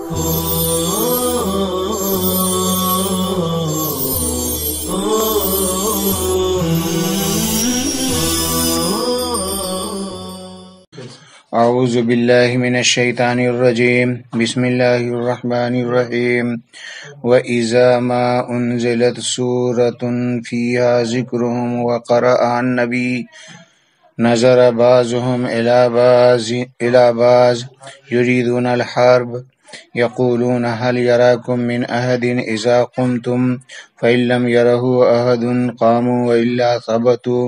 اعوذ باللہ من الشیطان الرجیم بسم اللہ الرحمن الرحیم وَإِذَا مَا أُنزِلَتْ سُورَةٌ فِيهَا ذِكْرُهُمْ وَقَرَأَ النَّبِيُّ نَظَرَ بَعْضُهُمْ إِلَى بَعْضٍ يُرِيدُونَ الْحَرْبَ يَقُولُونَ هَلْ يَرَاكُمْ مِنْ أَحَدٍ إِذَا قُمْتُمْ فَإِنْ لَمْ يَرَهُ أَحَدٌ قَامُوا وَإِلَّا ثَبَتُوا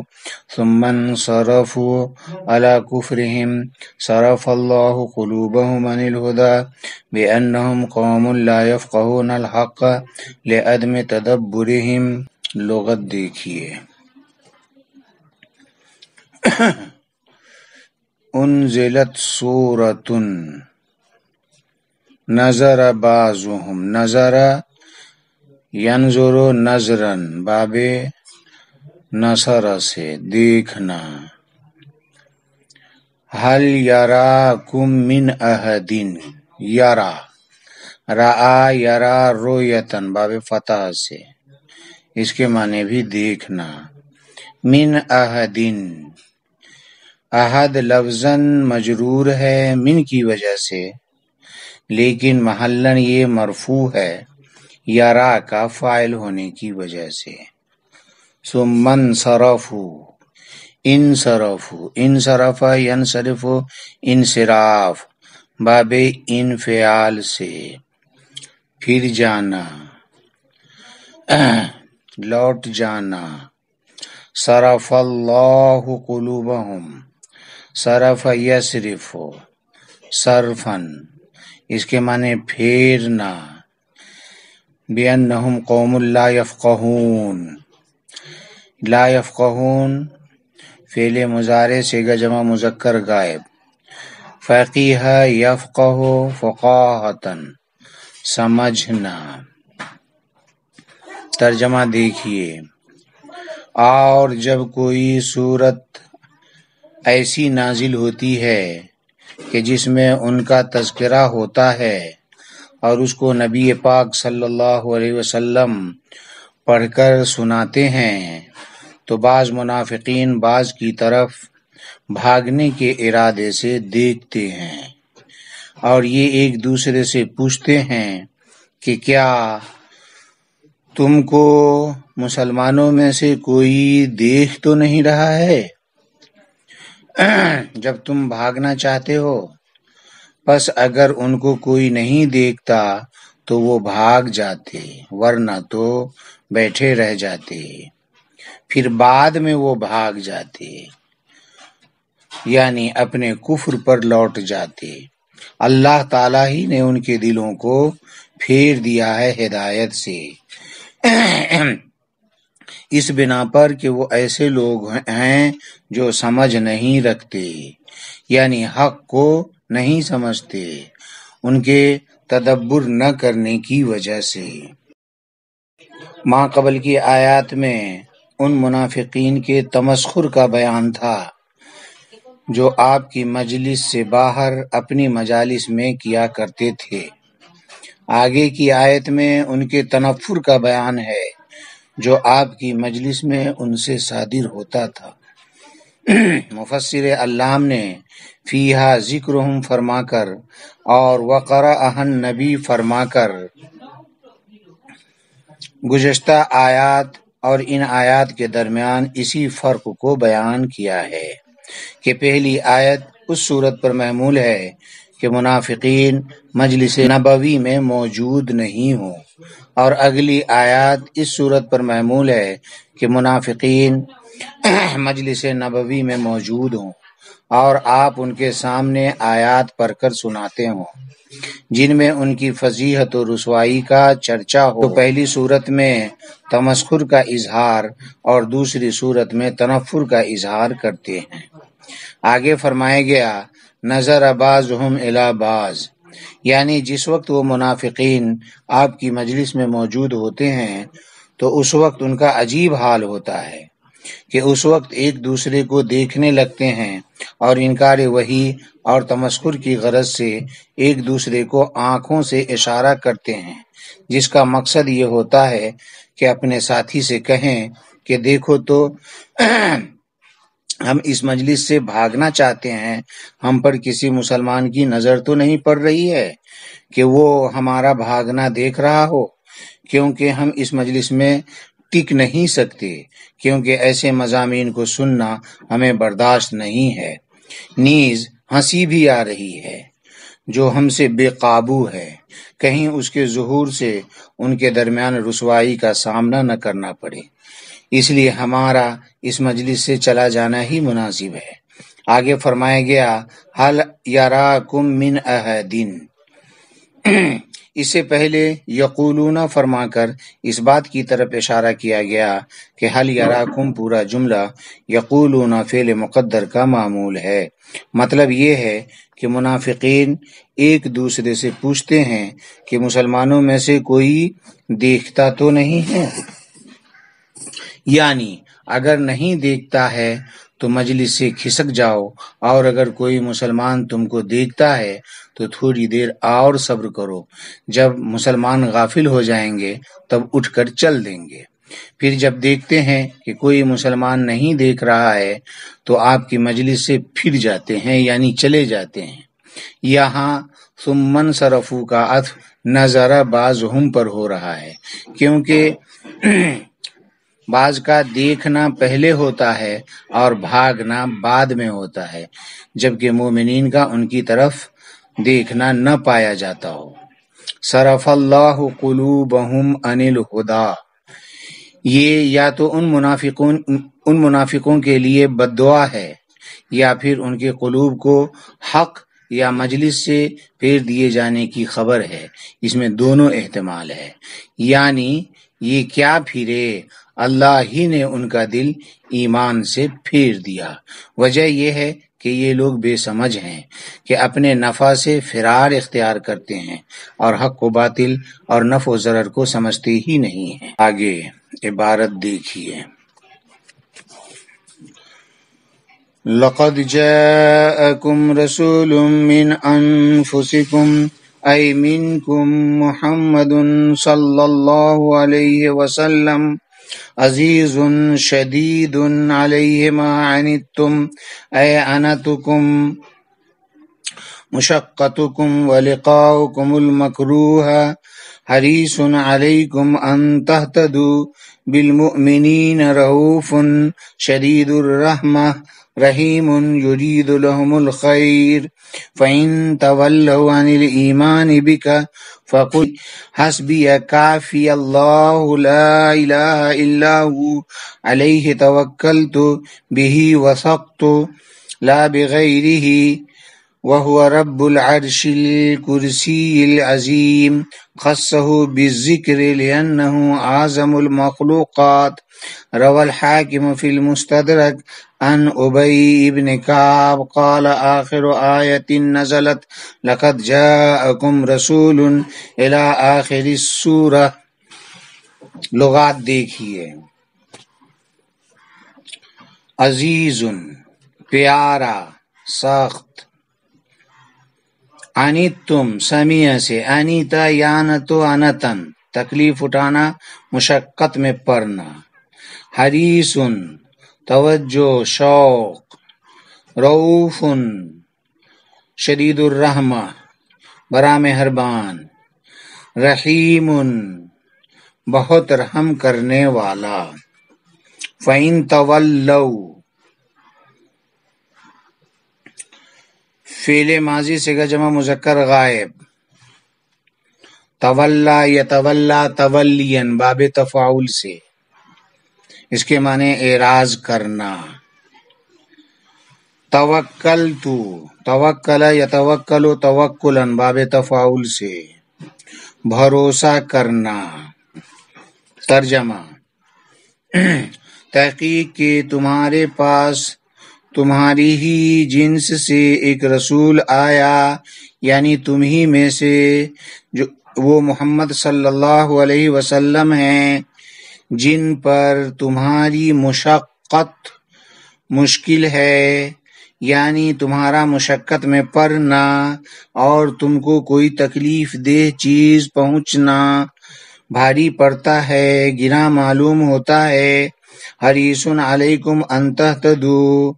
ثُمَّ انصَرَفُوا عَلَى كُفْرِهِمْ صَرَفَ اللَّهُ قُلُوبَهُمْ عَنِ الْهُدَى بِأَنَّهُمْ قَوْمٌ لَا يَفْقَهُونَ الْحَقَّ لِعَدْمِ تَدَبُّرِهِمْ۔ لغت دیکھیے، انزلت سورۃ، نظر بعضهم، نظر ینظر نظرا، باب نصر سے دیکھنا، هل یراکم من احد، یرا، رآ یرا رویتن، باب فتح سے، اس کے معنی بھی دیکھنا، من احدن، احد لفظاً مجرور ہے من کی وجہ سے، لیکن محلاً یہ مرفوع ہے یرا کا فاعل ہونے کی وجہ سے۔ ثم انصرفوا، انصرفوا، انصرف ینصرف انصراف، باب انفعال سے، پھر جانا، لوٹ جانا۔ صرف اللہ قلوبہم، صرف یصرف، صرفاً، اس کے معنی پھیرنا، بِأَنَّهُمْ قَوْمٌ لَا يَفْقَهُونَ، لا یفقہون فعل مضارع صیغہ جمع مذکر غائب، فقیہ یفقہ فقاہۃً، سمجھنا۔ ترجمہ دیکھیے، اور جب کوئی صورت ایسی نازل ہوتی ہے کہ جس میں ان کا تذکرہ ہوتا ہے اور اس کو نبی پاک صلی اللہ علیہ وسلم پڑھ کر سناتے ہیں تو بعض منافقین بعض کی طرف بھاگنے کے ارادے سے دیکھتے ہیں اور یہ ایک دوسرے سے پوچھتے ہیں کہ کیا تم کو مسلمانوں میں سے کوئی دیکھ تو نہیں رہا ہے جب تم بھاگنا چاہتے ہو؟ پس اگر ان کو کوئی نہیں دیکھتا تو وہ بھاگ جاتے، ورنہ تو بیٹھے رہ جاتے، پھر بعد میں وہ بھاگ جاتے، یعنی اپنے کفر پر لوٹ جاتے۔ اللہ تعالیٰ ہی نے ان کے دلوں کو پھیر دیا ہے ہدایت سے، اس بنا پر کہ وہ ایسے لوگ ہیں جو سمجھ نہیں رکھتے، یعنی حق کو نہیں سمجھتے، ان کے تدبر نہ کرنے کی وجہ سے۔ ما قبل کی آیات میں ان منافقین کے تمسخر کا بیان تھا جو آپ کی مجلس سے باہر اپنی مجالس میں کیا کرتے تھے۔ آگے کی آیت میں ان کے تنفر کا بیان ہے جو آپ کی مجلس میں ان سے صادر ہوتا تھا۔ مفسر علام نے فیہا ذکرہم فرما کر اور وقرأ النبی فرما کر گزشتہ آیات اور ان آیات کے درمیان اسی فرق کو بیان کیا ہے کہ پہلی آیت اس صورت پر محمول ہے کہ منافقین مجلس نبوی میں موجود نہیں ہوں، اور اگلی آیات اس صورت پر محمول ہے کہ منافقین مجلس نبوی میں موجود ہوں اور آپ ان کے سامنے آیات پڑھ کر سناتے ہوں جن میں ان کی فضیحت و رسوائی کا چرچا ہو۔ تو پہلی صورت میں تمسخر کا اظہار اور دوسری صورت میں تنفر کا اظہار کرتے ہیں۔ آگے فرمایا گیا نظر بعضهم الی بعض، یعنی جس وقت وہ منافقین آپ کی مجلس میں موجود ہوتے ہیں تو اس وقت ان کا عجیب حال ہوتا ہے، کہ اس وقت ایک دوسرے کو دیکھنے لگتے ہیں اور انکار وحی اور تمسخر کی غرض سے ایک دوسرے کو آنکھوں سے اشارہ کرتے ہیں، جس کا مقصد یہ ہوتا ہے کہ اپنے ساتھی سے کہیں کہ دیکھو تو ہم اس مجلس سے بھاگنا چاہتے ہیں، ہم پر کسی مسلمان کی نظر تو نہیں پڑ رہی ہے کہ وہ ہمارا بھاگنا دیکھ رہا ہو، کیونکہ ہم اس مجلس میں ٹک نہیں سکتے، کیونکہ ایسے مضامین کو سننا ہمیں برداشت نہیں ہے۔ نیز ہنسی بھی آ رہی ہے جو ہم سے بے قابو ہے، کہیں اس کے ظہور سے ان کے درمیان رسوائی کا سامنا نہ کرنا پڑے، اس لیے ہمارا اس مجلس سے چلا جانا ہی مناسب ہے۔ آگے فرمایا گیا حل یراکم من احد، اس سے پہلے یقولون فرما کر اس بات کی طرف اشارہ کیا گیا کہ حل یراکم پورا جملہ یقولون فعل مقدر کا معمول ہے۔ مطلب یہ ہے کہ منافقین ایک دوسرے سے پوچھتے ہیں کہ مسلمانوں میں سے کوئی دیکھتا تو نہیں ہے، یعنی اگر نہیں دیکھتا ہے تو مجلس سے کھسک جاؤ، اور اگر کوئی مسلمان تم کو دیکھتا ہے تو تھوڑی دیر اور صبر کرو، جب مسلمان غافل ہو جائیں گے تب اٹھ کر چل دیں گے۔ پھر جب دیکھتے ہیں کہ کوئی مسلمان نہیں دیکھ رہا ہے تو آپ کی مجلس سے پھر جاتے ہیں، یعنی چلے جاتے ہیں۔ یہاں ثم انصرفوا کا عطف نظر بعضهم پر ہو رہا ہے، کیونکہ بعض کا دیکھنا پہلے ہوتا ہے اور بھاگنا بعد میں ہوتا ہے، جبکہ مومنین کا ان کی طرف دیکھنا نہ پایا جاتا ہو۔ صرف اللہ قلوبہم عن الہدی، یہ یا تو ان منافقوں کے لیے بد دعا ہے یا پھر ان کے قلوب کو حق یا مجلس سے پھیر دیے جانے کی خبر ہے، اس میں دونوں احتمال ہے، یعنی یہ کیا پھرے، اللہ ہی نے ان کا دل ایمان سے پھیر دیا۔ وجہ یہ ہے کہ یہ لوگ بے سمجھ ہیں کہ اپنے نفع سے فرار اختیار کرتے ہیں اور حق و باطل اور نفع و ضرر کو سمجھتے ہی نہیں ہیں۔ آگے عبارت دیکھیے، لقد جاءکم رسول من انفسکم ای منکم محمد صلی اللہ علیہ وسلم عزیز شدید علیہ ما عنتم ای عنتکم مشقتکم ولقاؤکم المکروہ حریص علیکم ان تہتدوا بالمؤمنین رؤوف شدید الرحمہ رحیم یرید لهم الخیر فإن تولوا عن الإیمان بک فقل حسبی کافی اللہ لا الہ الا هو علیہ توکلت بہ وثقت لا بغیرہ وهو رب العرش الکرسی العظیم خصہ بالذکر لأنه اعظم المخلوقات۔ روى الحاکم فی المستدرک عن ابی ابن کعب قال آخر آیت نزلت لقد جاءکم رسول الی آخر السورہ۔ لغات دیکھیے، عزیز پیارا، سخت، انتم سمیع سے، انیتا یانتو انتن تکلیف اٹھانا، مشقت میں پڑنا، حریصن توجہ شوق، رؤوفن شدید الرحمہ بڑا مہربان، رحیمن بہت رحم کرنے والا۔ فَإِن تَوَلَّوْا فعل ماضی صیغہ جمع مذکر غائب، تولا یتولا تولین باب تفاعل سے، اس کے معنی اعراض کرنا۔ توکلت توکل یتوکل توکلا باب تفاعل سے، بھروسہ کرنا۔ ترجمہ، تحقیق کہ تمہارے پاس تمہاری ہی جنس سے ایک رسول آیا، یعنی تمہیں میں سے، جو وہ محمد صلی اللہ علیہ وسلم ہیں، جن پر تمہاری مشقت مشقت مشکل ہے، یعنی تمہارا مشقت میں پڑنا اور تم کو کوئی تکلیف دہ چیز پہنچنا بھاری پڑتا ہے، گراں معلوم ہوتا ہے۔ حریص علیکم ان تہتدوا،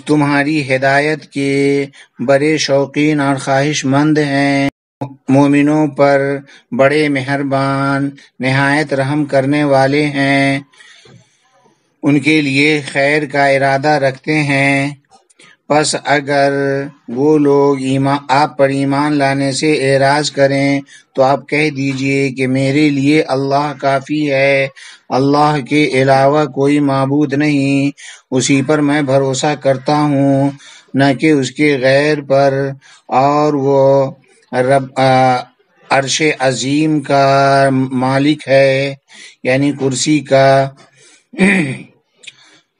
تمہاری ہدایت کے بڑے شوقین اور خواہش مند ہیں، مومنوں پر بڑے مہربان نہایت رحم کرنے والے ہیں، ان کے لیے خیر کا ارادہ رکھتے ہیں۔ پس اگر وہ لوگ آپ پر ایمان لانے سے اعراض کریں تو آپ کہہ دیجئے کہ میرے لیے اللہ کافی ہے، اللہ کے علاوہ کوئی معبود نہیں، اسی پر میں بھروسہ کرتا ہوں، نہ کہ اس کے غیر پر، اور وہ رب عرش عظیم کا مالک ہے، یعنی کرسی کا۔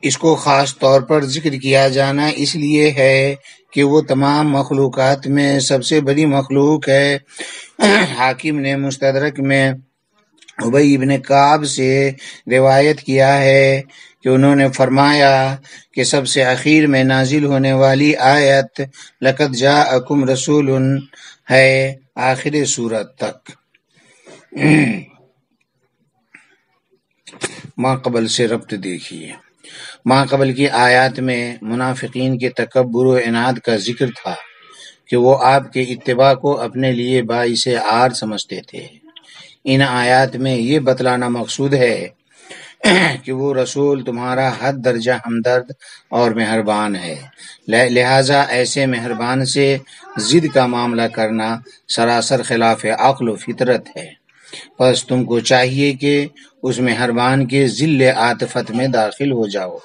اس کو خاص طور پر ذکر کیا جانا اس لیے ہے کہ وہ تمام مخلوقات میں سب سے بڑی مخلوق ہے۔ حاکم نے مستدرک میں ابی بن کعب سے روایت کیا ہے کہ انہوں نے فرمایا کہ سب سے اخیر میں نازل ہونے والی آیت لقد جاءکم رسول ہے، آخر سورت تک۔ ما قبل سے ربط دیکھیے۔ ما قبل کی آیات میں منافقین کے تکبر و عناد کا ذکر تھا کہ وہ آپ کے اتباع کو اپنے لیے باعث عار سمجھتے تھے۔ ان آیات میں یہ بتلانا مقصود ہے کہ وہ رسول تمہارا حد درجہ ہمدرد اور مہربان ہے، لہٰذا ایسے مہربان سے ضد کا معاملہ کرنا سراسر خلاف عقل و فطرت ہے۔ پس تم کو چاہیے کہ اس مہربان کے ذل عاطفت میں داخل ہو جاؤ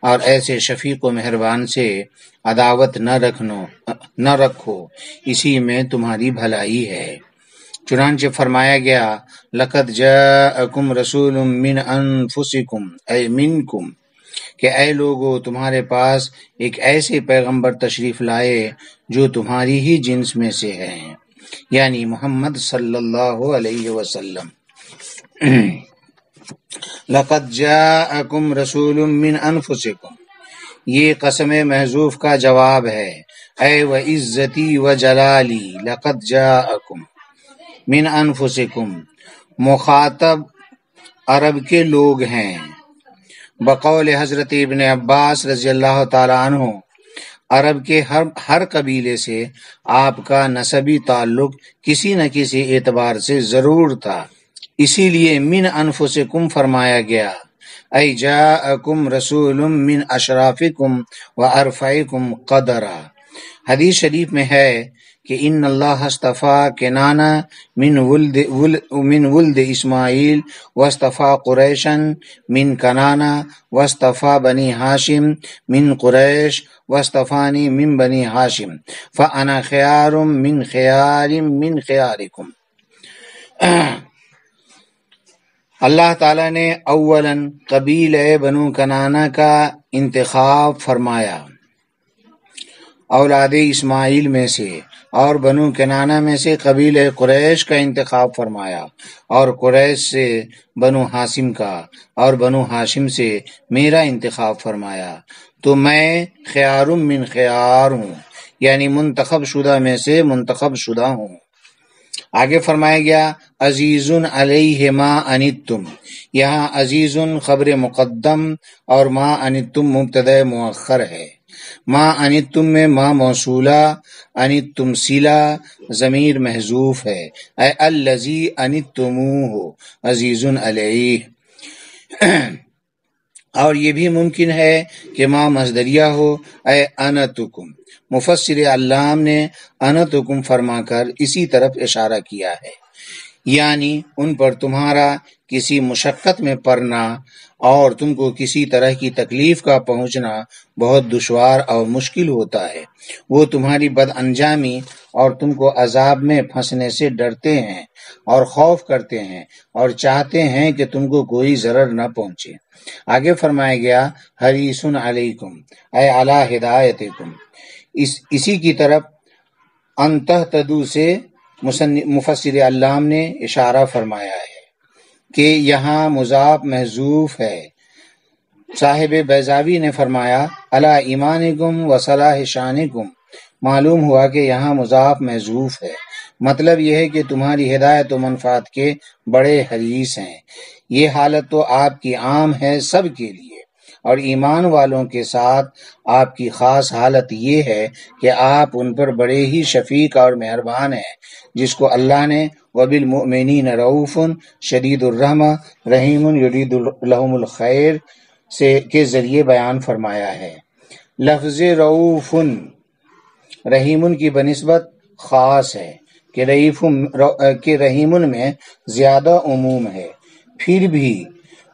اور ایسے شفیق و مہربان سے عداوت نہ رکھو، اسی میں تمہاری بھلائی ہے۔ چنانچہ فرمایا گیا لقد جاءکم رسول من انفسکم اے منکم، کہ اے لوگو تمہارے پاس ایک ایسے پیغمبر تشریف لائے جو تمہاری ہی جنس میں سے ہیں، یعنی محمد صلی اللہ علیہ وسلم۔ لقد جاءکم رسول من انفسکم، یہ قسم محذوف کا جواب ہے۔ اے وعزتی وجلالی لقد جاءکم من انفسکم، مخاطب عرب کے لوگ ہیں۔ بقول حضرت ابن عباس رضی اللہ تعالیٰ عنہ، عرب کے ہر قبیلے سے آپ کا نسبی تعلق کسی نہ کسی اعتبار سے ضرور تھا، اسی لیے من انفسکم فرمایا گیا۔ ای جاءکم رسول من اشرافکم و ارفعکم قدرا۔ حدیث شریف میں ہے کہ ان اللہ اصطفیٰ کنانہ من ولد اسماعیل واصطفیٰ قریشا من کنانہ واصطفیٰ بنی ہاشم من قریش واصطفانی من بنی ہاشم فانا خیار من خیارکم۔ اللہ تعالیٰ نے اولاً قبیلہ بنو کنانہ کا انتخاب فرمایا اولاد اسماعیل میں سے، اور بنو کنانہ میں سے قبیلہ قریش کا انتخاب فرمایا، اور قریش سے بنو ہاشم کا، اور بنو ہاشم سے میرا انتخاب فرمایا، تو میں خیار من خیار ہوں، یعنی منتخب شدہ میں سے منتخب شدہ ہوں۔ آگے فرمایا گیا عزیز علیہ ما عنتم، یہاں عزیز خبر مقدم اور ما عنتم مبتدا مؤخر ہے۔ ما عنتم میں ما موصولہ، عنتم صلہ، ضمیر محذوف ہے۔ اے الذی عنتموہ عزیز علیہ۔ اور یہ بھی ممکن ہے کہ ما مصدریہ ہو، اے انتکم۔ مفسر علام نے انتکم فرما کر اسی طرف اشارہ کیا ہے، یعنی ان پر تمہارا کسی مشقت میں پڑنا اور تم کو کسی طرح کی تکلیف کا پہنچنا بہت دشوار اور مشکل ہوتا ہے۔ وہ تمہاری بد انجامی اور تم کو عذاب میں پھنسنے سے ڈرتے ہیں اور خوف کرتے ہیں اور چاہتے ہیں کہ تم کو کوئی ضرر نہ پہنچے۔ آگے فرمایا گیا حریص علیکم اے علی ہدایتکم، اسی کی طرف ان تہتدوا سے مفسر علام نے اشارہ فرمایا ہے کہ یہاں مضاف محذوف ہے، صاحب بیضاوی نے فرمایا الا ایمانکم و صلاح شانکم، معلوم ہوا کہ یہاں مضاف محذوف ہے، مطلب یہ ہے کہ تمہاری ہدایت و منفعت کے بڑے حریص ہیں۔ یہ حالت تو آپ کی عام ہے سب کے لیے، اور ایمان والوں کے ساتھ آپ کی خاص حالت یہ ہے کہ آپ ان پر بڑے ہی شفیق اور مہربان ہیں، جس کو اللہ نے وَبِالْمُؤْمِنِينَ رَءُوفٌ شدید الرحمہ رحیم یرید لہم الخیر کے ذریعے بیان فرمایا ہے۔ لفظ رؤوف رحیم کی بنسبت خاص ہے کہ رحیم میں زیادہ عموم ہے، پھر بھی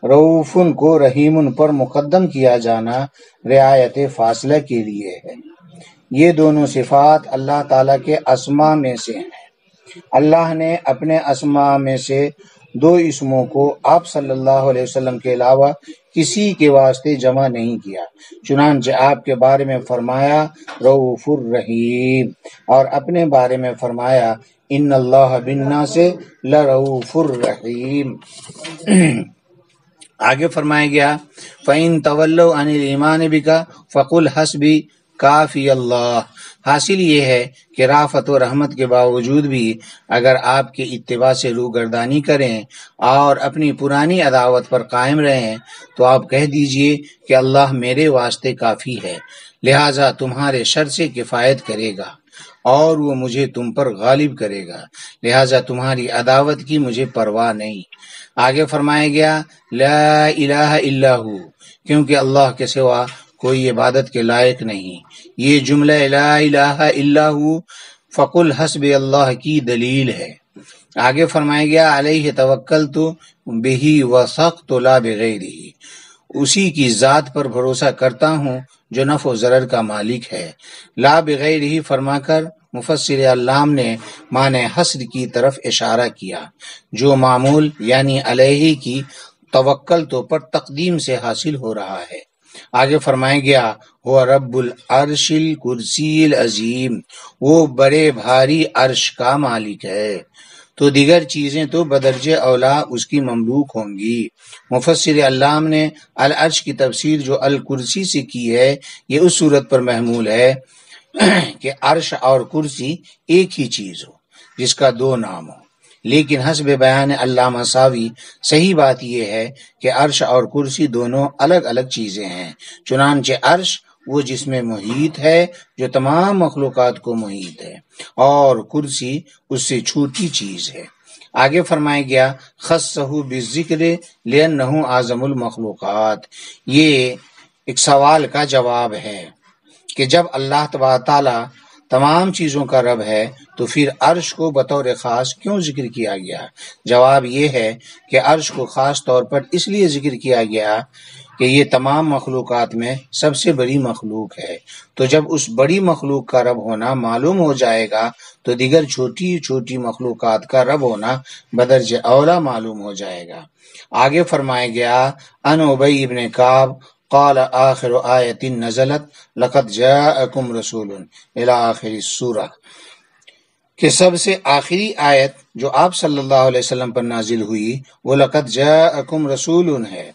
رؤوف کو رحیم پر مقدم کیا جانا رعایت فاصلہ کے لیے ہے۔ یہ دونوں صفات اللہ تعالیٰ کے اسماء میں سے ہیں۔ اللہ نے اپنے اسماء میں سے دو اسموں کو آپ صلی اللہ علیہ وسلم کے علاوہ کسی کے واسطے جمع نہیں کیا، چنانچہ آپ کے بارے میں فرمایا رؤوف الرحیم، اور اپنے بارے میں فرمایا ان اللہ بالناس لرؤوف الرحیم۔ آگے فرمایا گیا فَإِن تَوَلَّوْا عَنِ الْإِيمَانِ بِكَ فَقُلْ حَسْبِي کافی اللہ۔ حاصل یہ ہے کہ رافت و رحمت کے باوجود بھی اگر آپ کے اتباع سے روگردانی کریں اور اپنی پرانی عداوت پر قائم رہیں تو آپ کہہ دیجئے کہ اللہ میرے واسطے کافی ہے، لہٰذا تمہارے شر سے کفایت کرے گا اور وہ مجھے تم پر غالب کرے گا، لہٰذا تمہاری عداوت کی مجھے پرواہ نہیں۔ آگے فرمایا گیا لا الہ الا ہو، کیونکہ اللہ کے سوا کوئی عبادت کے لائق نہیں۔ یہ جملہ لا الہ الا ہو فقل حسبی اللہ کی دلیل ہے۔ آگے فرمایا گیا علیہ توکلت بہ وثقت لا بغیرہ، اسی کی ذات پر بھروسہ کرتا ہوں جو نفع و ضرر کا مالک ہے۔ لا بغیرہ فرما کر مفسر علام نے معنی حصر کی طرف اشارہ کیا، جو معمول یعنی علیہ کی توکل تو پر تقدیم سے حاصل ہو رہا ہے۔ آگے فرمایا گیا وہ رب العرش الکرسی العظیم، وہ بڑے بھاری عرش کا مالک ہے، تو دیگر چیزیں تو بدرجہ اولا اس کی مملوک ہوں گی۔ مفسر علام نے العرش کی تفسیر جو الکرسی سے کی ہے یہ اس صورت پر محمول ہے کہ عرش اور کرسی ایک ہی چیز ہو جس کا دو نام ہو، لیکن حسب بیان علامہ ساوی صحیح بات یہ ہے کہ عرش اور کرسی دونوں الگ الگ چیزیں ہیں، چنانچہ عرش وہ جس میں محیط ہے جو تمام مخلوقات کو محیط ہے، اور کرسی اس سے چھوٹی چیز ہے۔ آگے فرمایا گیا خصہ بالذکر لأنہ اعظم المخلوقات، یہ ایک سوال کا جواب ہے کہ جب اللہ تبارک تعالیٰ تمام چیزوں کا رب ہے تو پھر عرش کو بطور خاص کیوں ذکر کیا گیا؟ جواب یہ ہے کہ عرش کو خاص طور پر اس لیے ذکر کیا گیا کہ یہ تمام مخلوقات میں سب سے بڑی مخلوق ہے، تو جب اس بڑی مخلوق کا رب ہونا معلوم ہو جائے گا تو دیگر چھوٹی چھوٹی مخلوقات کا رب ہونا بدرجہ اولا معلوم ہو جائے گا۔ آگے فرمایا گیا ان ابی ابن کعب قال آخر آیت نزلت لقد جاءکم رسول الی آخر السورہ، کہ سب سے آخری آیت جو آپ صلی اللہ علیہ وسلم پر نازل ہوئی وہ لقد جاءکم رسول ہے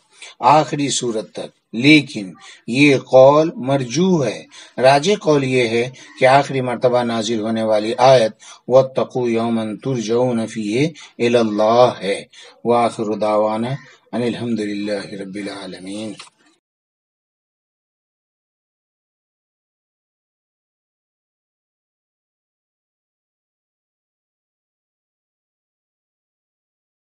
آخری صورت تک، لیکن یہ قول مرجوح ہے۔ راجح قول یہ ہے کہ آخری مرتبہ نازل ہونے والی آیت واتقوا یوما ترجعون فیہ الی اللہ ہے۔ وآخر دعوانا ان الحمد للہ رب العالمین۔